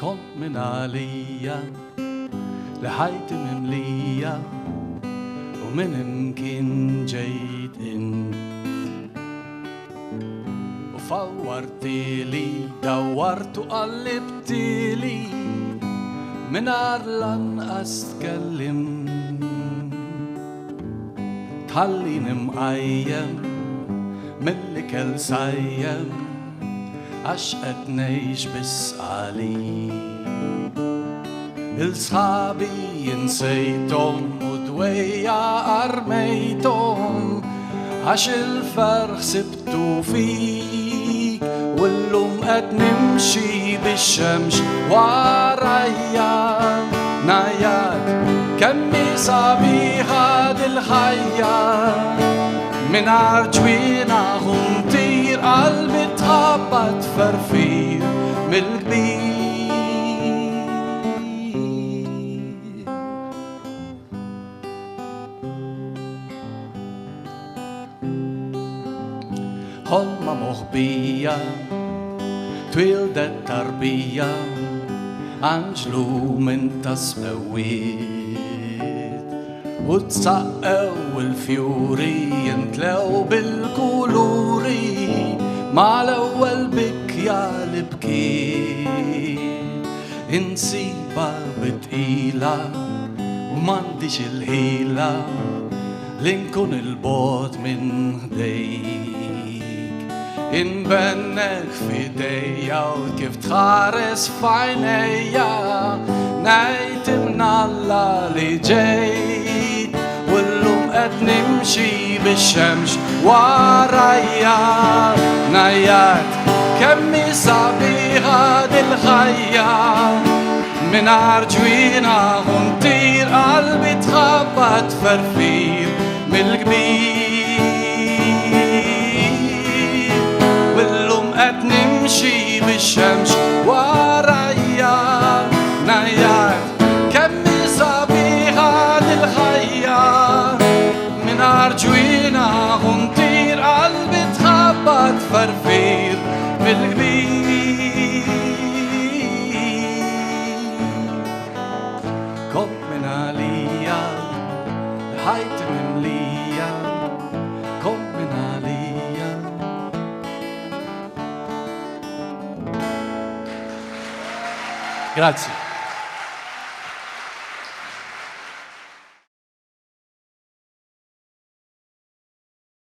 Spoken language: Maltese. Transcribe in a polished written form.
Kont min għalija li ħajti mimlija u minn imkien ġejt int. U fawwartili, dawwartu qallibtili minar lanqas tkellim. Tħallini mqajjem milli kell sajjem għax qed ngħix bis-qali. Il-sħabi jinsejthom u dwejja armejthom għax il-ferħ sibtu fik u llum qed nimxi bix-xemx warajja ngħajjad kemmi sabiħa dil-ħajja mingħajr ġwiena ħuntir qalbi tħabbat ferfir mill-kbir. Ħolma moħbija twildet tarbija Anġlu minn tasmewiet u tsaqqew il-fjuri jintlew bil-kuluri ma l-ewwel bikja li bkiet. Insiba bitqila u m'għandix il-ħila li nkun il-bogħod minn ħdejk. Inbennek f'idejja u kif tħares f'għajnejja ngħid imnalla li ġejt u llum qed nimxi bix-xemx warajja ngħajjad kemmi sabiħa dil-ħajja mingħajr ġwiena ħuntir qalbi tħabbat ferfir mill-kbir. Qed nimxi bix-xemx warajja ngħajjad kemmi sabiħa dil-ħajja mingħajr ġwiena ħuntir qalbi tħabbat ferfir mill-kbir. Kont min għalija ħajti mimlija kont min għalija. Grazie.